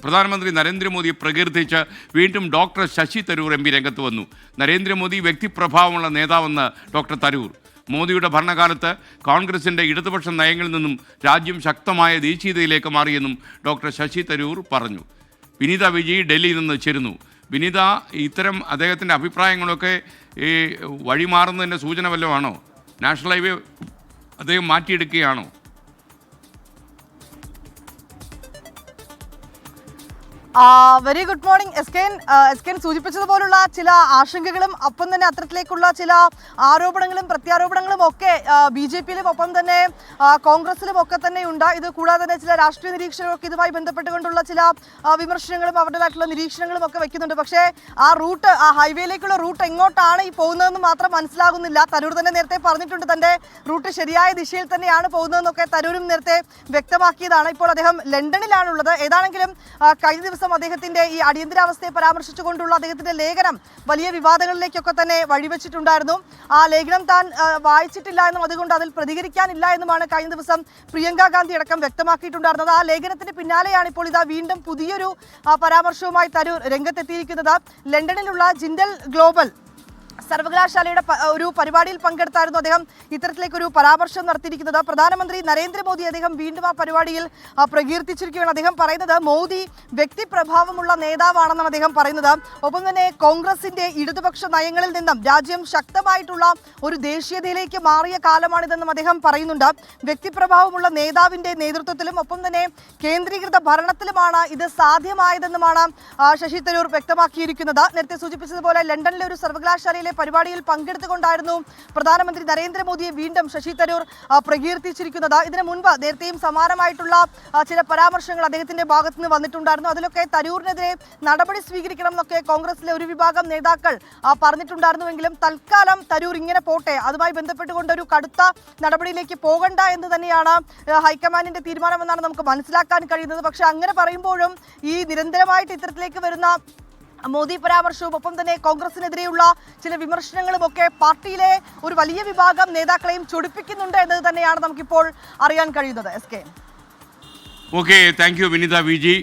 പ്രധാനമന്ത്രി നരേന്ദ്രമോദിയെ പ്രകീർത്തിച്ച് വീണ്ടും doctor Shashi Tharoor M P രംഗത്ത് വന്നു. നരേന്ദ്രമോദി വ്യക്തിപ്രഭാവമുള്ള നേതാവെന്ന് ഡോക്ടർ തരൂർ. മോദിയുടെ ഭരണകാലത്ത് കോൺഗ്രസിൻ്റെ ഇടതുപക്ഷ നയങ്ങളിൽ നിന്നും രാജ്യം ശക്തമായ ദേശീയതയിലേക്ക് മാറിയെന്നും ഡോക്ടർ ശശി തരൂർ പറഞ്ഞു. വിനീത വിജയ് ഡൽഹിയിൽ നിന്ന് ചേരുന്നു. വിനീത, ഇത്തരം അദ്ദേഹത്തിൻ്റെ അഭിപ്രായങ്ങളൊക്കെ ഈ വഴിമാറുന്നതിൻ്റെ സൂചന വല്ലതും ആണോ? നാഷണൽ ഹൈവേ അദ്ദേഹം മാറ്റിയെടുക്കുകയാണോ? Very good morning. S K സൂചിപ്പിച്ചതുപോലുള്ള ചില ആശങ്കകളും ഒപ്പം തന്നെ അത്തരത്തിലേക്കുള്ള ചില ആരോപണങ്ങളും പ്രത്യാരോപണങ്ങളും ഒക്കെ BJP-യിലും ഒപ്പം തന്നെ കോൺഗ്രസിലും ഒക്കെ തന്നെ ഉണ്ട്. ഇത് കൂടാതെ തന്നെ ചില രാഷ്ട്രീയ നിരീക്ഷകരൊക്കെ ഇതുമായി ബന്ധപ്പെട്ടുകൊണ്ടുള്ള ചില വിമർശനങ്ങളും അവരുടേതായിട്ടുള്ള നിരീക്ഷണങ്ങളും ഒക്കെ വെക്കുന്നുണ്ട്. പക്ഷേ ആ റൂട്ട്, ആ ഹൈവേയിലേക്കുള്ള റൂട്ട് എങ്ങോട്ടാണ് ഈ പോകുന്നതെന്ന് മാത്രം മനസ്സിലാകുന്നില്ല. തരൂർ തന്നെ നേരത്തെ പറഞ്ഞിട്ടുണ്ട് തൻ്റെ റൂട്ട് ശരിയായ ദിശയിൽ തന്നെയാണ് പോകുന്നതെന്നൊക്കെ തരൂരും നേരത്തെ വ്യക്തമാക്കിയതാണ്. ഇപ്പോൾ അദ്ദേഹം ലണ്ടനിലാണുള്ളത്. ഏതാണെങ്കിലും കഴിഞ്ഞ ദിവസം അദ്ദേഹത്തിന്റെ ഈ അടിയന്തരാവസ്ഥയെ പരാമർശിച്ചുകൊണ്ടുള്ള അദ്ദേഹത്തിന്റെ ലേഖനം വലിയ വിവാദങ്ങളിലേക്കൊക്കെ തന്നെ വഴിവെച്ചിട്ടുണ്ടായിരുന്നു. ആ ലേഖനം താൻ വായിച്ചിട്ടില്ല എന്നും അതുകൊണ്ട് അതിൽ പ്രതികരിക്കാനില്ല എന്നുമാണ് കഴിഞ്ഞ ദിവസം പ്രിയങ്ക ഗാന്ധി അടക്കം വ്യക്തമാക്കിയിട്ടുണ്ടായിരുന്നത്. ആ ലേഖനത്തിന് പിന്നാലെയാണ് ഇപ്പോൾ ഇതാ വീണ്ടും പുതിയൊരു പരാമർശവുമായി തരൂർ രംഗത്തെത്തിയിരിക്കുന്നത്. ലണ്ടനിലുള്ള ജിൻഡൽ ഗ്ലോബൽ സർവകലാശാലയുടെ ഒരു പരിപാടിയിൽ പങ്കെടുത്തായിരുന്നു അദ്ദേഹം ഇത്തരത്തിലേക്കൊരു പരാമർശം നടത്തിയിരിക്കുന്നത്. പ്രധാനമന്ത്രി നരേന്ദ്രമോദി അദ്ദേഹം വീണ്ടും ആ പരിപാടിയിൽ പ്രകീർത്തിച്ചിരിക്കുകയാണ്. അദ്ദേഹം പറയുന്നത് മോദി വ്യക്തിപ്രഭാവമുള്ള നേതാവാണെന്നാണ് അദ്ദേഹം പറയുന്നത്. ഒപ്പം തന്നെ കോൺഗ്രസിന്റെ ഇടതുപക്ഷ നയങ്ങളിൽ നിന്നും രാജ്യം ശക്തമായിട്ടുള്ള ഒരു ദേശീയതയിലേക്ക് മാറിയ കാലമാണിതെന്നും അദ്ദേഹം പറയുന്നുണ്ട്. വ്യക്തിപ്രഭാവമുള്ള നേതാവിന്റെ നേതൃത്വത്തിലും ഒപ്പം തന്നെ കേന്ദ്രീകൃത ഭരണത്തിലുമാണ് ഇത് സാധ്യമായതെന്നുമാണ് ശശി തരൂർ വ്യക്തമാക്കിയിരിക്കുന്നത്. നേരത്തെ സൂചിപ്പിച്ചതുപോലെ ലണ്ടനിലെ ഒരു സർവകലാശാലയിൽ പരിപാടിയിൽ പങ്കെടുത്തുകൊണ്ടായിരുന്നു പ്രധാനമന്ത്രി നരേന്ദ്രമോദിയെ വീണ്ടും ശശി തരൂർ പ്രകീർത്തിച്ചിരിക്കുന്നത്. ഇതിനു മുൻപ് നേരത്തെയും സമാനമായിട്ടുള്ള ചില പരാമർശങ്ങൾ അദ്ദേഹത്തിന്റെ ഭാഗത്ത് നിന്ന് വന്നിട്ടുണ്ടായിരുന്നു. അതിലൊക്കെ തരൂരിനെതിരെ നടപടി സ്വീകരിക്കണം എന്നൊക്കെ കോൺഗ്രസിലെ ഒരു വിഭാഗം നേതാക്കൾ പറഞ്ഞിട്ടുണ്ടായിരുന്നുവെങ്കിലും തൽക്കാലം തരൂർ ഇങ്ങനെ പോട്ടെ, അതുമായി ബന്ധപ്പെട്ടുകൊണ്ട് ഒരു കടുത്ത നടപടിയിലേക്ക് പോകണ്ട എന്ന് തന്നെയാണ് ഹൈക്കമാൻഡിന്റെ തീരുമാനമെന്നാണ് നമുക്ക് മനസ്സിലാക്കാൻ കഴിയുന്നത്. പക്ഷെ അങ്ങനെ പറയുമ്പോഴും ഈ നിരന്തരമായിട്ട് ഇത്തരത്തിലേക്ക് വരുന്ന മോദി പരാമർശവും ഒപ്പം തന്നെ കോൺഗ്രസിനെതിരെയുള്ള ചില വിമർശനങ്ങളും ഒക്കെ പാർട്ടിയിലെ ഒരു വലിയ വിഭാഗം നേതാക്കളെയും ചൊടിപ്പിക്കുന്നുണ്ട് എന്നത് തന്നെയാണ് നമുക്കിപ്പോൾ അറിയാൻ കഴിയുന്നത്. S K. Okay, thank you Vineetha Viji.